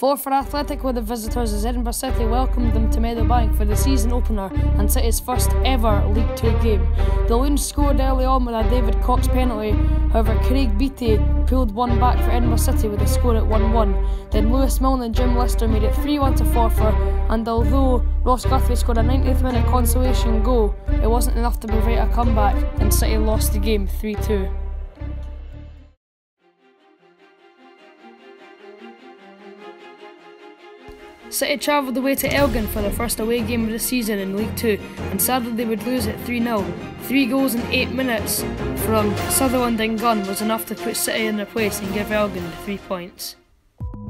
Fourth for Athletic were the visitors as Edinburgh City welcomed them to Meadowbank for the season opener and City's first ever League Two game. The Loons scored early on with a David Cox penalty, however Craig Beattie pulled one back for Edinburgh City with a score at 1-1. Then Lewis Milne and Jim Lister made it 3-1 to Forfar, and although Ross Guthrie scored a 90th minute consolation goal, it wasn't enough to prevent a comeback and City lost the game 3-2. City travelled away to Elgin for their first away game of the season in League Two, and sadly they would lose it 3-0. 3 goals in 8 minutes from Sutherland and Gunn was enough to put City in their place and give Elgin the 3 points.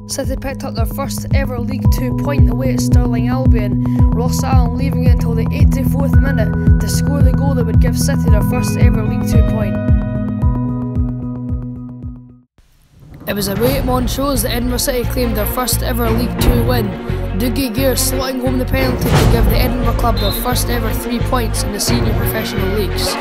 City picked up their first ever League Two point away at Stirling Albion, Ross Allen leaving it until the 84th minute to score the goal that would give City their first ever League Two point. It was away at Montrose that Edinburgh City claimed their first ever League Two win, Dougie Gear slotting home the penalty to give the Edinburgh club their first ever 3 points in the senior professional leagues.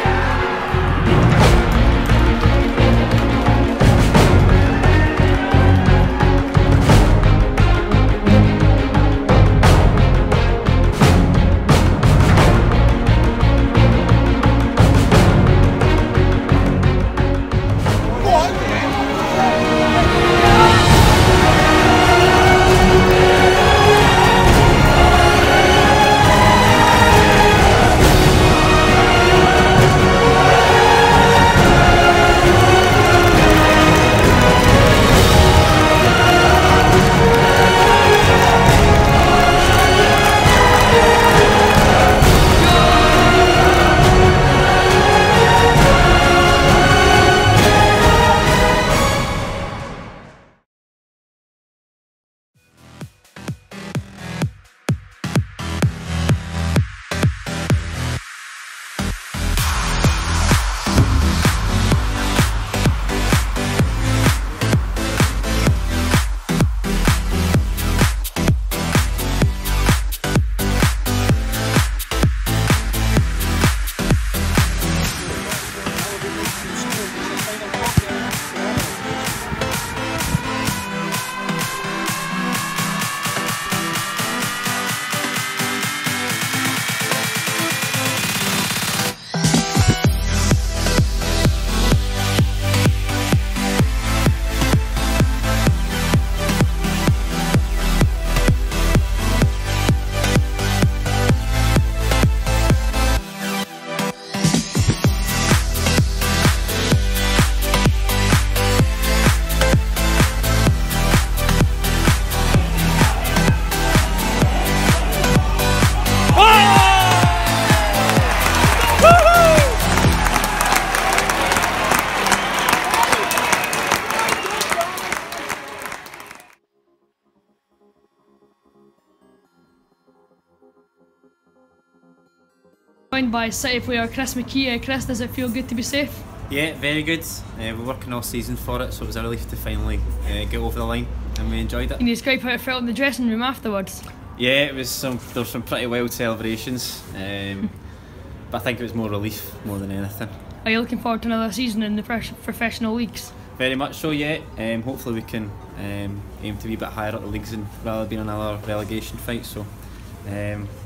Joined by City player Chris McKee. Chris, does it feel good to be safe? Yeah, very good. We're working all season for it, so it was a relief to finally get over the line, and we enjoyed it. Can you describe how it felt in the dressing room afterwards? Yeah, there was some pretty wild celebrations, but I think it was more relief more than anything. Are you looking forward to another season in the professional leagues? Very much so, yeah. Hopefully we can aim to be a bit higher up the leagues and rather than another relegation fight. So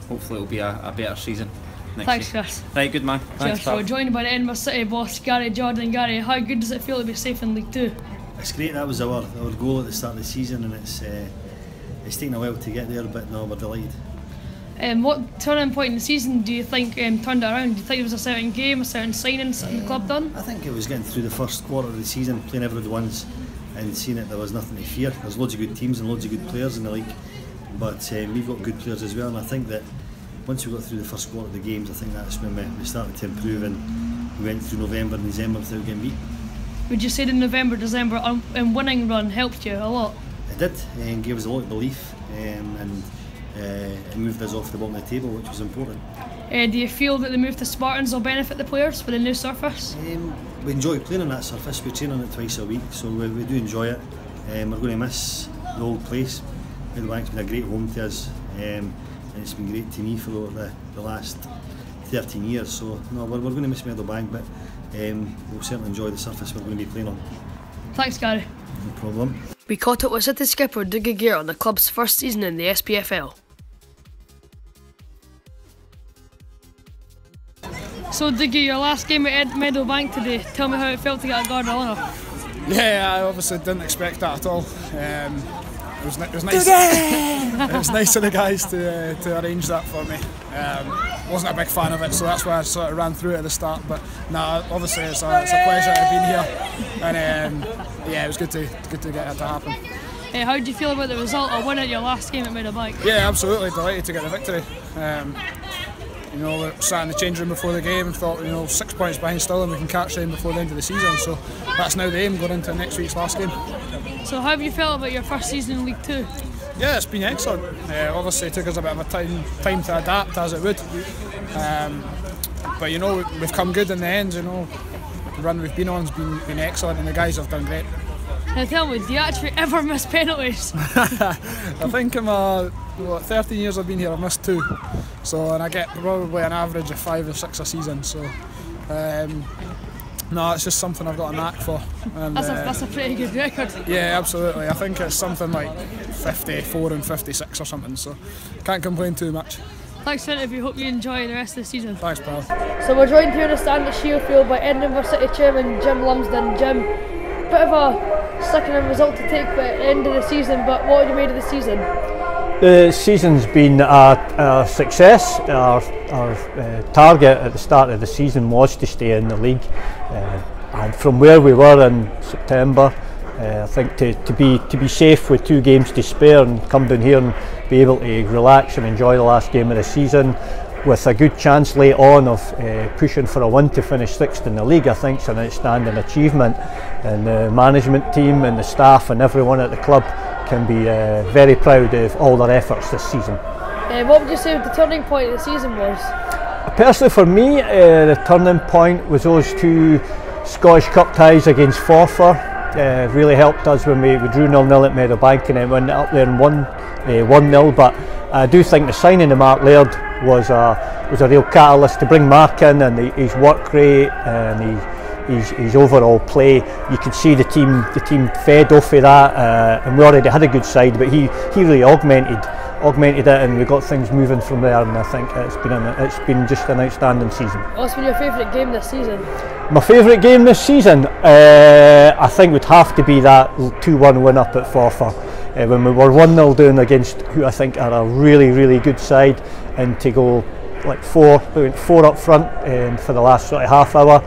hopefully it'll be a better season. Thanks, Chris. Right, good man. Thanks, so we're joined by the Edinburgh City boss, Gary Jordan. Gary, how good does it feel to be safe in League Two? It's great. That was our goal at the start of the season, and it's taken a while to get there, but no, we're delighted. What turning point in the season do you think turned it around? Do you think it was a certain game, a certain signing the club done? I think it was getting through the first quarter of the season, playing everybody once, and seeing that there was nothing to fear. There's loads of good teams and loads of good players in the league, but we've got good players as well, and I think that once we got through the first quarter of the games, I think that's when we started to improve, and we went through November and December without getting beat. Would you say the November, December winning run helped you a lot? It did, and gave us a lot of belief, and it moved us off the bottom of the table, which was important. Do you feel that the move to Spartans will benefit the players for the new surface? We enjoy playing on that surface. We train on it twice a week, so we do enjoy it. We're going to miss the old place. Meadowbank's been a great home to us, and it's been great to me for the last 13 years. So no, we're going to miss Meadowbank, but we'll certainly enjoy the surface we're going to be playing on. Thanks, Gary. No problem. We caught up with City skipper Dougie Gear on the club's first season in the SPFL. So Dougie, your last game at Meadowbank today, tell me how it felt to get a guard of honour. Yeah, I obviously didn't expect that at all. It was nice. It was nice of the guys to arrange that for me. Wasn't a big fan of it, so that's why I sort of ran through it at the start. But nah, obviously it's a pleasure to have been here, and yeah, it was good to get it to happen. How did you feel about the result of winning your last game at Meadowbank? Yeah, absolutely delighted to get the victory. You know, we sat in the change room before the game and thought, 6 points behind still and we can catch them before the end of the season. So that's now the aim going into next week's last game. So how have you felt about your first season in League Two? Yeah, it's been excellent. Obviously it took us a bit of a time to adapt, as it would. But we've come good in the end. The run we've been on has been excellent and the guys have done great. Now tell me, do you actually ever miss penalties? I think in my 13 years I've been here, I've missed 2. And I get probably an average of 5 or 6 a season. So no, it's just something I've got a knack for. And, that's a pretty good record. Yeah, absolutely. I think it's something like 54 and 56 or something. So can't complain too much. Thanks for the interview. Hope you enjoy the rest of the season. Thanks, pal. So we're joined here in the stand at Shielfield by Edinburgh City chairman Jim Lumsden. Jim, bit of a sickening result to take at the end of the season, but what have you made of the season? The season's been a success. Our target at the start of the season was to stay in the league, and from where we were in September, I think to be safe with 2 games to spare and come down here and be able to relax and enjoy the last game of the season with a good chance late on of pushing for a win to finish 6th in the league, I think is an outstanding achievement, and the management team and the staff and everyone at the club can be very proud of all their efforts this season. What would you say the turning point of the season was? Personally for me, the turning point was those 2 Scottish Cup ties against Forfar. Really helped us when we drew 0-0 at Meadowbank and then went up there and won 1-0, but I do think the signing of Mark Laird was a real catalyst to bring Mark in, and his work rate and his overall play. You could see the team fed off of that, and we already had a good side, but he really augmented it, and we got things moving from there. And I think it's been just an outstanding season. What's been your favourite game this season? My favourite game this season, I think would have to be that 2-1 win up at Forfar. When we were 1-0 down against who I think are a really good side, and to go like 4 up front for the last sort of half hour,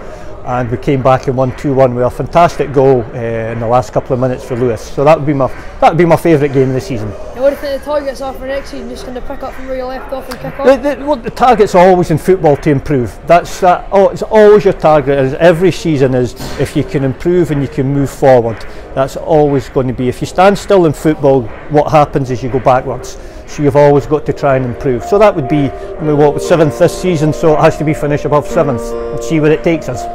and we came back and won 2-1 with a fantastic goal in the last couple of minutes for Lewis. So that would be my favourite game of the season. And what do you think the targets are for next season? Just going to pick up from where you left off and kick on? The target's always in football to improve. It's always your target. As every season is, if you can improve and you can move forward, that's always going to be. If you stand still in football, what happens is you go backwards. So you've always got to try and improve. So that would be, we were 7th this season, so it has to be finish above 7th and see where it takes us.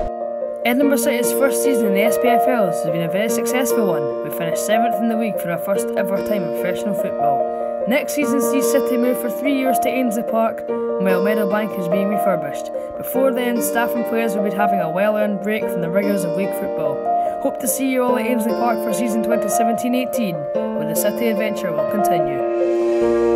Edinburgh City's first season in the SPFL has been a very successful one. We finished 7th in the league for our first ever time in professional football. Next season sees City move for 3 years to Ainsley Park, while Meadowbank is being refurbished. Before then, staff and players will be having a well-earned break from the rigours of league football. Hope to see you all at Ainsley Park for season 2017-18, where the City adventure will continue.